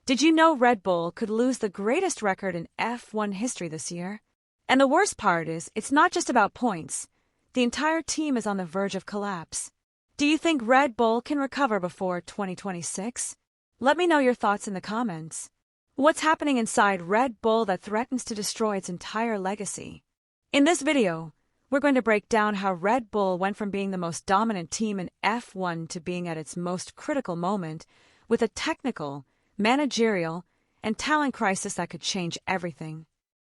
Did you know Red Bull could lose the greatest record in F1 history this year? And the worst part is, it's not just about points. The entire team is on the verge of collapse. Do you think Red Bull can recover before 2026? Let me know your thoughts in the comments. What's happening inside Red Bull that threatens to destroy its entire legacy? In this video, we're going to break down how Red Bull went from being the most dominant team in F1 to being at its most critical moment, with a technical, managerial, and talent crisis that could change everything.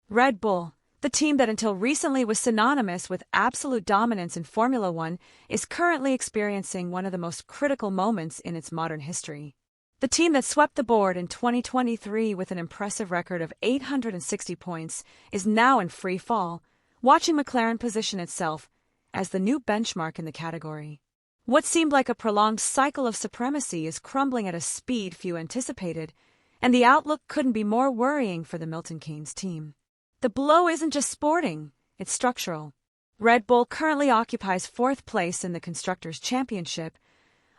Red Bull, the team that until recently was synonymous with absolute dominance in Formula One, is currently experiencing one of the most critical moments in its modern history. The team that swept the board in 2023 with an impressive record of 860 points is now in free fall, watching McLaren position itself as the new benchmark in the category. What seemed like a prolonged cycle of supremacy is crumbling at a speed few anticipated, and the outlook couldn't be more worrying for the Milton Keynes team. The blow isn't just sporting, it's structural. Red Bull currently occupies fourth place in the Constructors' Championship,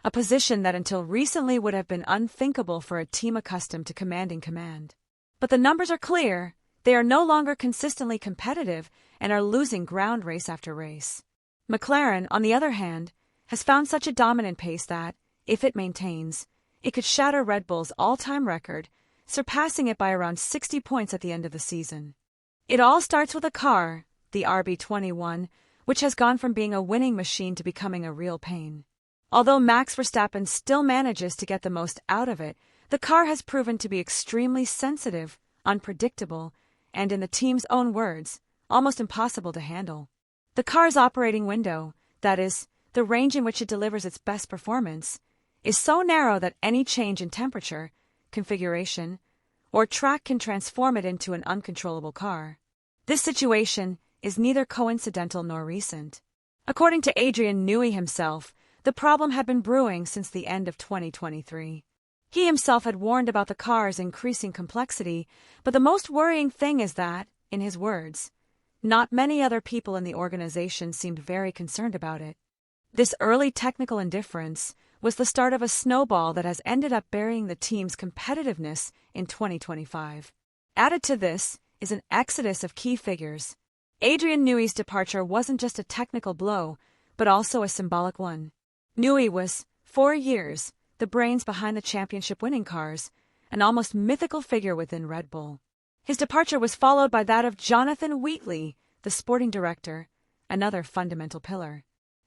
a position that until recently would have been unthinkable for a team accustomed to commanding command. But the numbers are clear, they are no longer consistently competitive and are losing ground race after race. McLaren, on the other hand, has found such a dominant pace that, if it maintains, it could shatter Red Bull's all-time record, surpassing it by around 60 points at the end of the season. It all starts with a car, the RB21, which has gone from being a winning machine to becoming a real pain. Although Max Verstappen still manages to get the most out of it, the car has proven to be extremely sensitive, unpredictable, and in the team's own words, almost impossible to handle. The car's operating window, that is, the range in which it delivers its best performance, is so narrow that any change in temperature, configuration, or track can transform it into an uncontrollable car. This situation is neither coincidental nor recent. According to Adrian Newey himself, the problem had been brewing since the end of 2023. He himself had warned about the car's increasing complexity, but the most worrying thing is that, in his words, not many other people in the organization seemed very concerned about it. This early technical indifference was the start of a snowball that has ended up burying the team's competitiveness in 2025. Added to this is an exodus of key figures. Adrian Newey's departure wasn't just a technical blow, but also a symbolic one. Newey was, for years, the brains behind the championship-winning cars, an almost mythical figure within Red Bull. His departure was followed by that of Jonathan Wheatley, the sporting director, another fundamental pillar.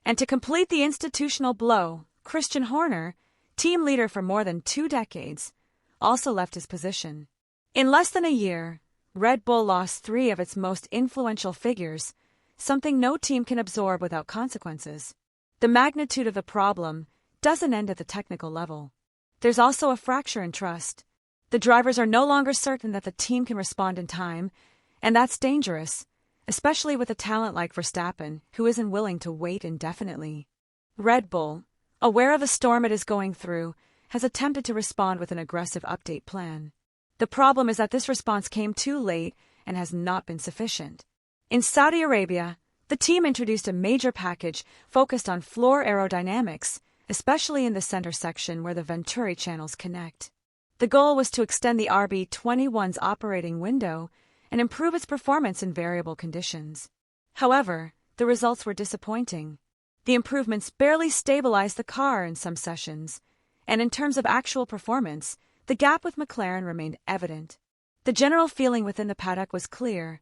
And to complete the institutional blow, Christian Horner, team leader for more than 2 decades, also left his position. In less than a year, Red Bull lost 3 of its most influential figures, something no team can absorb without consequences. The magnitude of the problem doesn't end at the technical level. There's also a fracture in trust. The drivers are no longer certain that the team can respond in time, and that's dangerous, especially with a talent like Verstappen, who isn't willing to wait indefinitely. Red Bull, aware of the storm it is going through, has attempted to respond with an aggressive update plan. The problem is that this response came too late and has not been sufficient. In Saudi Arabia, the team introduced a major package focused on floor aerodynamics, especially in the center section where the Venturi channels connect. The goal was to extend the RB21's operating window and improve its performance in variable conditions. However, the results were disappointing. The improvements barely stabilized the car in some sessions, and in terms of actual performance, the gap with McLaren remained evident. The general feeling within the paddock was clear.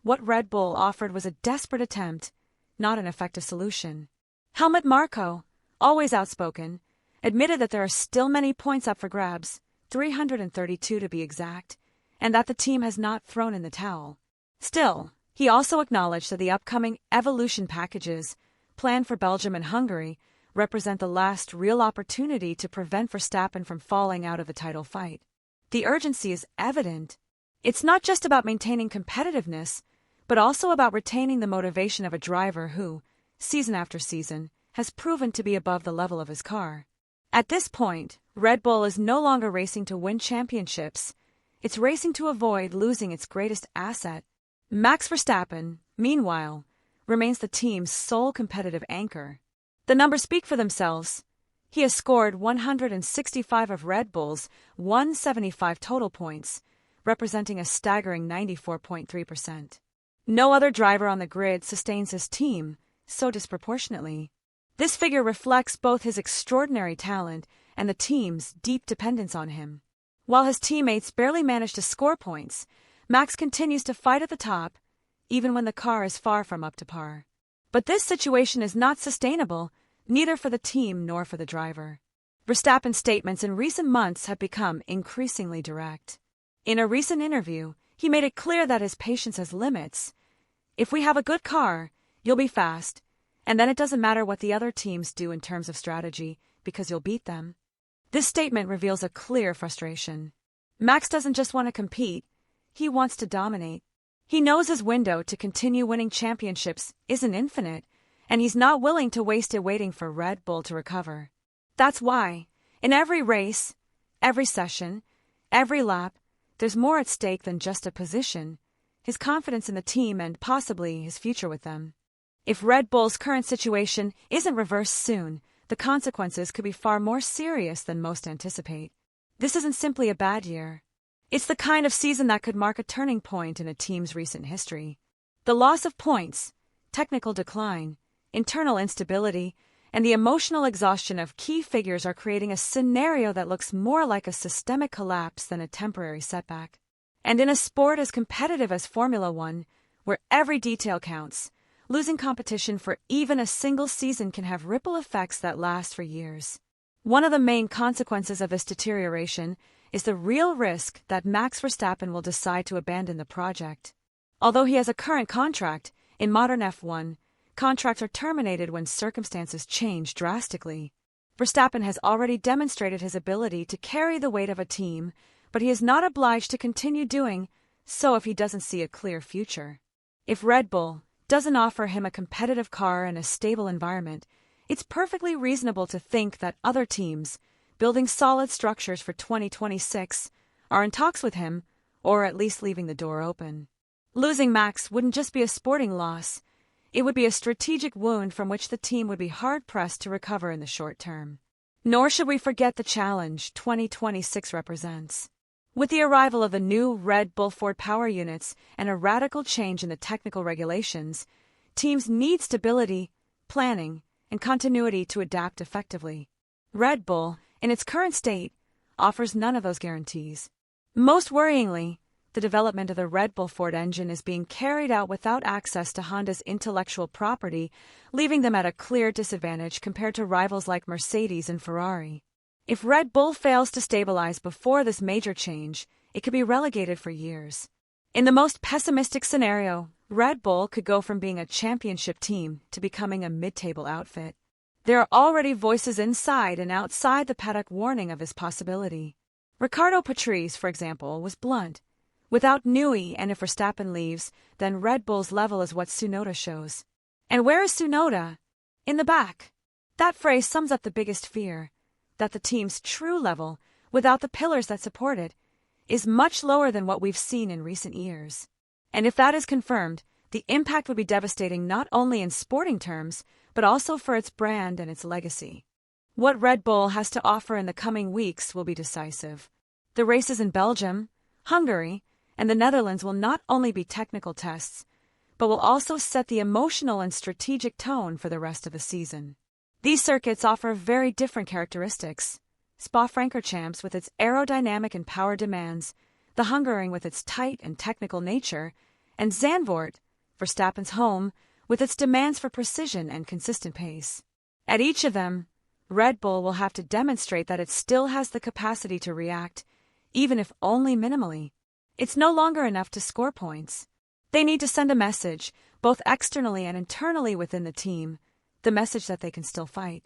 What Red Bull offered was a desperate attempt, not an effective solution. Helmut Marko, always outspoken, admitted that there are still many points up for grabs, 332 to be exact, and that the team has not thrown in the towel. Still, he also acknowledged that the upcoming evolution packages, planned for Belgium and Hungary, represent the last real opportunity to prevent Verstappen from falling out of the title fight. The urgency is evident. It's not just about maintaining competitiveness, but also about retaining the motivation of a driver who, season after season, has proven to be above the level of his car. At this point, Red Bull is no longer racing to win championships. It's racing to avoid losing its greatest asset. Max Verstappen, meanwhile, remains the team's sole competitive anchor. The numbers speak for themselves. He has scored 165 of Red Bull's 175 total points, representing a staggering 94.3%. No other driver on the grid sustains his team so disproportionately. This figure reflects both his extraordinary talent and the team's deep dependence on him. While his teammates barely manage to score points, Max continues to fight at the top, even when the car is far from up to par. But this situation is not sustainable, neither for the team nor for the driver. Verstappen's statements in recent months have become increasingly direct. In a recent interview, he made it clear that his patience has limits. If we have a good car, you'll be fast, and then it doesn't matter what the other teams do in terms of strategy, because you'll beat them. This statement reveals a clear frustration. Max doesn't just want to compete, he wants to dominate. He knows his window to continue winning championships isn't infinite, and he's not willing to waste it waiting for Red Bull to recover. That's why, in every race, every session, every lap, there's more at stake than just a position, his confidence in the team and possibly his future with them. If Red Bull's current situation isn't reversed soon, the consequences could be far more serious than most anticipate. This isn't simply a bad year. It's the kind of season that could mark a turning point in a team's recent history. The loss of points, technical decline, internal instability, and the emotional exhaustion of key figures are creating a scenario that looks more like a systemic collapse than a temporary setback. And in a sport as competitive as Formula One, where every detail counts, losing competition for even a single season can have ripple effects that last for years. One of the main consequences of this deterioration is the real risk that Max Verstappen will decide to abandon the project. Although he has a current contract, in modern F1, contracts are terminated when circumstances change drastically. Verstappen has already demonstrated his ability to carry the weight of a team, but he is not obliged to continue doing so if he doesn't see a clear future. If Red Bull doesn't offer him a competitive car and a stable environment, it's perfectly reasonable to think that other teams, building solid structures for 2026, are in talks with him, or at least leaving the door open. Losing Max wouldn't just be a sporting loss, it would be a strategic wound from which the team would be hard-pressed to recover in the short term. Nor should we forget the challenge 2026 represents. With the arrival of the new Red Bull Ford power units and a radical change in the technical regulations, teams need stability, planning, and continuity to adapt effectively. Red Bull, in its current state, offers none of those guarantees. Most worryingly, the development of the Red Bull Ford engine is being carried out without access to Honda's intellectual property, leaving them at a clear disadvantage compared to rivals like Mercedes and Ferrari. If Red Bull fails to stabilize before this major change, it could be relegated for years. In the most pessimistic scenario, Red Bull could go from being a championship team to becoming a mid-table outfit. There are already voices inside and outside the paddock warning of this possibility. Riccardo Patrese, for example, was blunt. Without Newey, and if Verstappen leaves, then Red Bull's level is what Tsunoda shows. And where is Tsunoda? In the back. That phrase sums up the biggest fear, that the team's true level, without the pillars that support it, is much lower than what we've seen in recent years. And if that is confirmed, the impact would be devastating not only in sporting terms, but also for its brand and its legacy. What Red Bull has to offer in the coming weeks will be decisive. The races in Belgium, Hungary, and the Netherlands will not only be technical tests, but will also set the emotional and strategic tone for the rest of the season. These circuits offer very different characteristics. Spa-Francorchamps with its aerodynamic and power demands, the Hungaroring with its tight and technical nature, and Zandvoort, Verstappen's home, with its demands for precision and consistent pace. At each of them, Red Bull will have to demonstrate that it still has the capacity to react, even if only minimally. It's no longer enough to score points. They need to send a message, both externally and internally within the team, the message that they can still fight.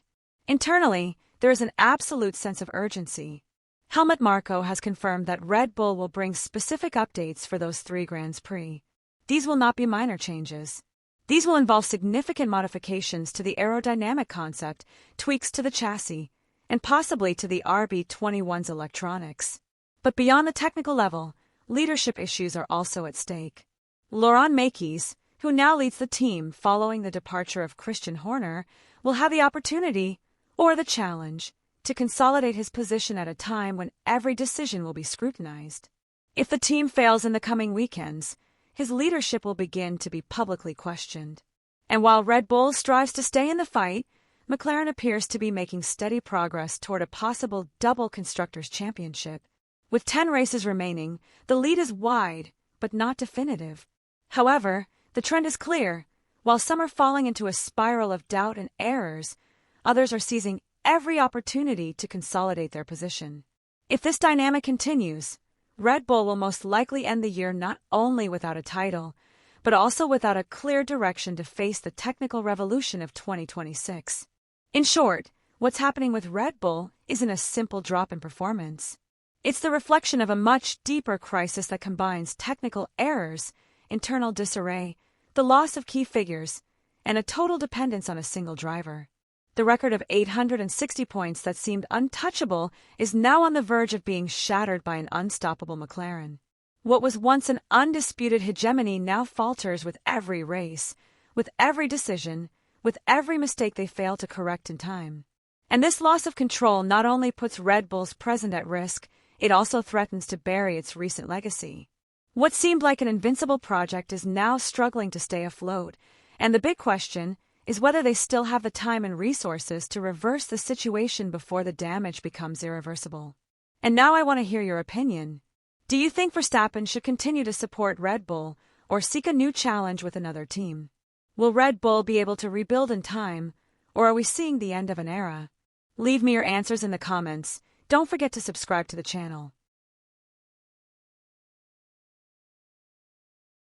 Internally, there is an absolute sense of urgency. Helmut Marko has confirmed that Red Bull will bring specific updates for those 3 Grands Prix. These will not be minor changes. These will involve significant modifications to the aerodynamic concept, tweaks to the chassis, and possibly to the RB21's electronics. But beyond the technical level, leadership issues are also at stake. Laurent Mekies, who now leads the team following the departure of Christian Horner, will have the opportunity, or the challenge to consolidate his position at a time when every decision will be scrutinized? If the team fails in the coming weekends, his leadership will begin to be publicly questioned. And while Red Bull strives to stay in the fight, McLaren appears to be making steady progress toward a possible double Constructors' Championship. With 10 races remaining, the lead is wide, but not definitive. However, the trend is clear. While some are falling into a spiral of doubt and errors, others are seizing every opportunity to consolidate their position. If this dynamic continues, Red Bull will most likely end the year not only without a title, but also without a clear direction to face the technical revolution of 2026. In short, what's happening with Red Bull isn't a simple drop in performance. It's the reflection of a much deeper crisis that combines technical errors, internal disarray, the loss of key figures, and a total dependence on a single driver. The record of 860 points that seemed untouchable is now on the verge of being shattered by an unstoppable McLaren. What was once an undisputed hegemony now falters with every race, with every decision, with every mistake they fail to correct in time. And this loss of control not only puts Red Bull's present at risk, it also threatens to bury its recent legacy. What seemed like an invincible project is now struggling to stay afloat, and the big question is whether they still have the time and resources to reverse the situation before the damage becomes irreversible. And now I want to hear your opinion. Do you think Verstappen should continue to support Red Bull or seek a new challenge with another team? Will Red Bull be able to rebuild in time, or are we seeing the end of an era? Leave me your answers in the comments. Don't forget to subscribe to the channel.